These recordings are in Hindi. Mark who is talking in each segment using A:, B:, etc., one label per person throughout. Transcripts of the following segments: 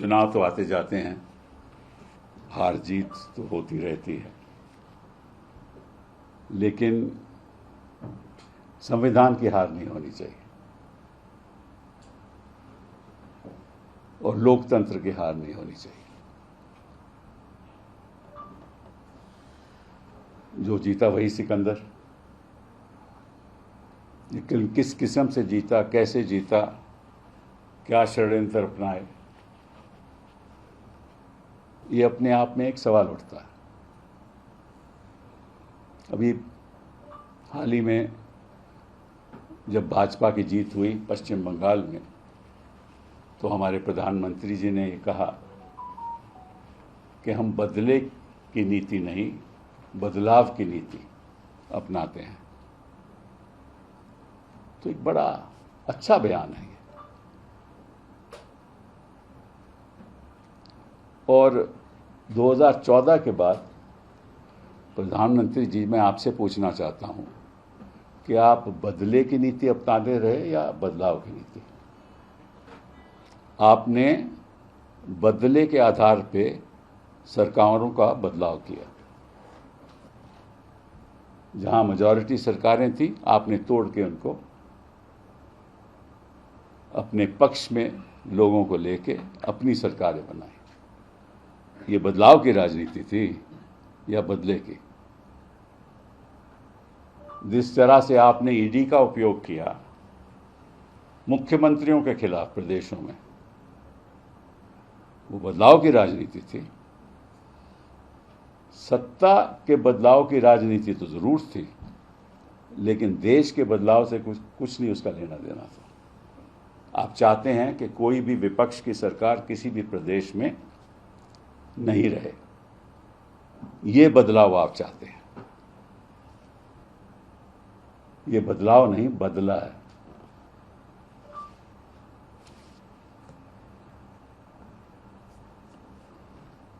A: चुनाव तो आते जाते हैं, हार जीत तो होती रहती है, लेकिन संविधान की हार नहीं होनी चाहिए और लोकतंत्र की हार नहीं होनी चाहिए। जो जीता वही सिकंदर। लेकिन किस किस्म से जीता, कैसे जीता, क्या षड्यंत्र अपनाए, ये अपने आप में एक सवाल उठता है। अभी हाल ही में जब भाजपा की जीत हुई पश्चिम बंगाल में, तो हमारे प्रधानमंत्री जी ने ये कहा कि हम बदले की नीति नहीं, बदलाव की नीति अपनाते हैं। तो एक बड़ा अच्छा बयान है ये। और 2014 के बाद प्रधानमंत्री जी, मैं आपसे पूछना चाहता हूं कि आप बदले की नीति अपनाते रहे या बदलाव की नीति? आपने बदले के आधार पे सरकारों का बदलाव किया। जहां मेजॉरिटी सरकारें थी, आपने तोड़ के उनको अपने पक्ष में लोगों को लेके अपनी सरकारें बनाई। ये बदलाव की राजनीति थी या बदले की? जिस तरह से आपने ईडी का उपयोग किया मुख्यमंत्रियों के खिलाफ प्रदेशों में, वो बदलाव की राजनीति थी। सत्ता के बदलाव की राजनीति तो जरूर थी, लेकिन देश के बदलाव से कुछ नहीं उसका लेना देना था। आप चाहते हैं कि कोई भी विपक्ष की सरकार किसी भी प्रदेश में नहीं रहे, ये बदलाव आप चाहते हैं। ये बदलाव नहीं, बदला है।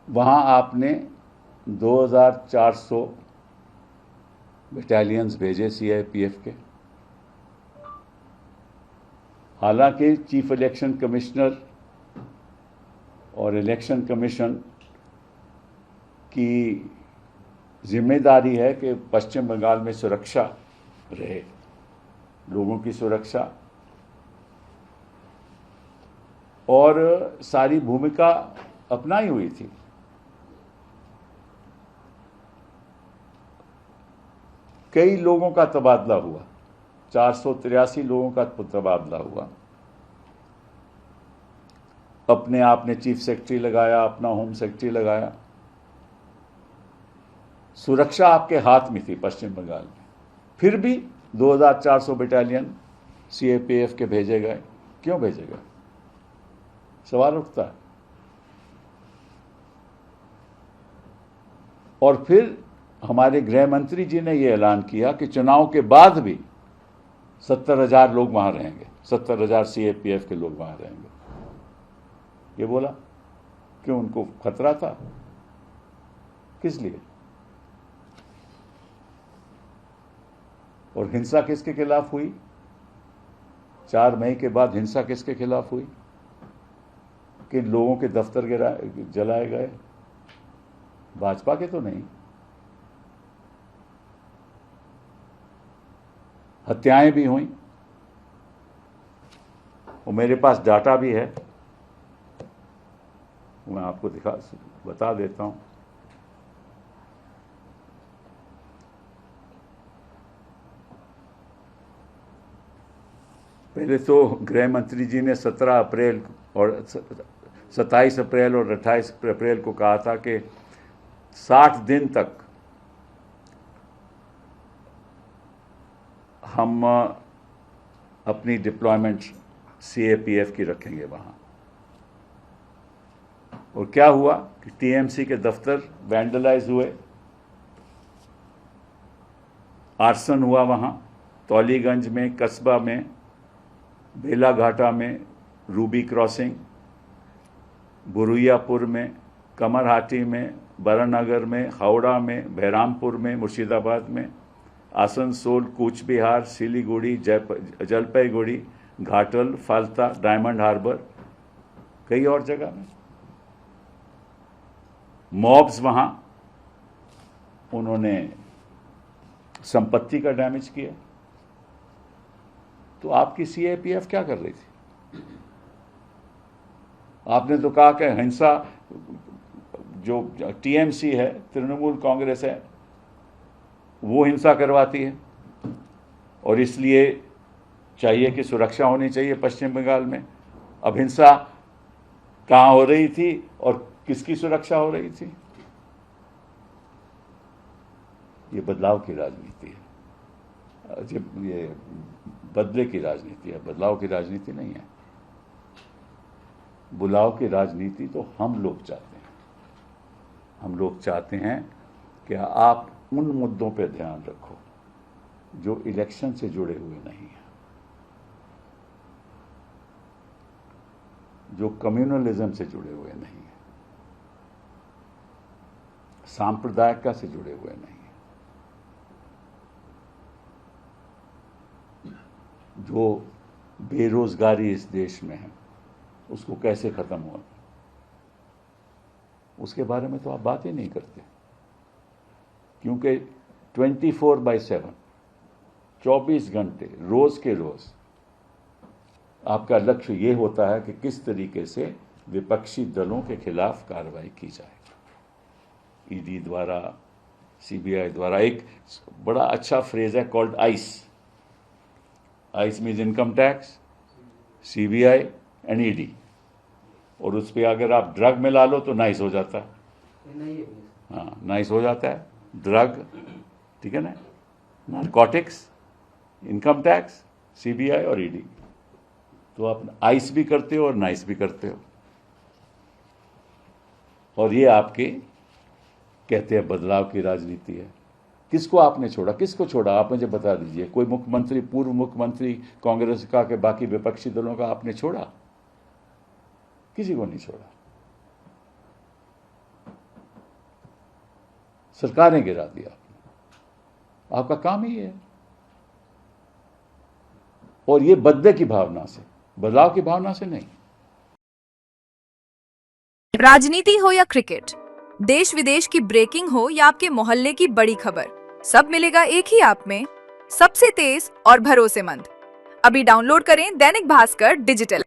A: वहां आपने 2400 बटालियंस भेजे सीआरपीएफ के। हालांकि चीफ इलेक्शन कमिश्नर और इलेक्शन कमीशन की जिम्मेदारी है कि पश्चिम बंगाल में सुरक्षा रहे, लोगों की सुरक्षा, और सारी भूमिका अपनाई हुई थी। कई लोगों का तबादला हुआ, 483 लोगों का तबादला हुआ। अपने आपने चीफ सेक्रेटरी लगाया, अपना होम सेक्रेटरी लगाया। सुरक्षा आपके हाथ में थी पश्चिम बंगाल में, फिर भी 2400 बटालियन सीआरपीएफ के भेजे गए। क्यों भेजे गए? सवाल उठता है। और फिर हमारे गृह मंत्री जी ने यह ऐलान किया कि चुनाव के बाद भी 70,000 लोग वहां रहेंगे, 70,000 सीआरपीएफ के लोग वहां रहेंगे। ये बोला क्यों? उनको खतरा था। किस लिए? और हिंसा किसके खिलाफ हुई? 4 मई के बाद हिंसा किसके खिलाफ हुई? कि लोगों के दफ्तर जलाए गए? भाजपा के तो नहीं। हत्याएं भी हुई, और मेरे पास डाटा भी है, मैं आपको बता देता हूं। पहले तो गृह मंत्री जी ने 17 अप्रैल और 27 अप्रैल और 28 अप्रैल को कहा था कि 60 दिन तक हम अपनी डिप्लॉयमेंट सीआरपीएफ की रखेंगे वहां। और क्या हुआ कि टीएमसी के दफ्तर वैंडलाइज हुए, आर्सन हुआ वहां, तौलीगंज में, कस्बा में, बेलाघाटा में, रूबी क्रॉसिंग, बुरुइयापुर में, कमरहाटी में, बरानगर में, हावड़ा में, बहरामपुर में, मुर्शिदाबाद में, आसनसोल, कूच बिहार, सिलीगुड़ी, जलपाईगुड़ी, घाटल, फाल्ता, डायमंड हार्बर, कई और जगह में। मॉब्स वहां, उन्होंने संपत्ति का डैमेज किया। तो आपकी सीआईपीएफ क्या कर रही थी? आपने तो कहा कि हिंसा, जो टीएमसी है, तृणमूल कांग्रेस है, वो हिंसा करवाती है और इसलिए चाहिए कि सुरक्षा होनी चाहिए पश्चिम बंगाल में। अब हिंसा कहां हो रही थी और किसकी सुरक्षा हो रही थी? ये बदलाव की राजनीति है, ये बदले की राजनीति है, बदलाव की राजनीति नहीं है। बुलाव की राजनीति तो हम लोग चाहते हैं। हम लोग चाहते हैं कि आप उन मुद्दों पर ध्यान रखो जो इलेक्शन से जुड़े हुए नहीं हैं, जो कम्युनलिज्म से जुड़े हुए नहीं हैं, सांप्रदायिकता से जुड़े हुए नहीं हैं, जो बेरोजगारी इस देश में है उसको कैसे खत्म हुआ, उसके बारे में तो आप बात ही नहीं करते। क्योंकि 24/7 24 घंटे रोज के रोज आपका लक्ष्य ये होता है कि किस तरीके से विपक्षी दलों के खिलाफ कार्रवाई की जाए। ईडी द्वारा, सीबीआई द्वारा। एक बड़ा अच्छा फ्रेज है called ice. Ice means income tax, CBI and ED. और उस पर अगर आप ड्रग मिला लो तो नाइस हो जाता है। हाँ, नाइस हो जाता है। ड्रग, ठीक है ना, नारकोटिक्स, इनकम टैक्स, सीबीआई और ईडी। तो आप आइस भी करते हो और नाइस भी करते हो। और ये आपके कहते हैं बदलाव की राजनीति है। किसको आपने छोड़ा? किसको छोड़ा? आप मुझे बता दीजिए। कोई मुख्यमंत्री, पूर्व मुख्यमंत्री कांग्रेस का के बाकी विपक्षी दलों का आपने छोड़ा? किसी को नहीं छोड़ा। सरकारें गिरा दिया आपने। आपका काम ही है। और ये बदले की भावना से, बदलाव की भावना से नहीं।
B: राजनीति हो या क्रिकेट, देश विदेश की ब्रेकिंग हो या आपके मोहल्ले की बड़ी खबर, सब मिलेगा एक ही ऐप में, सबसे तेज और भरोसेमंद। अभी डाउनलोड करें दैनिक भास्कर डिजिटल।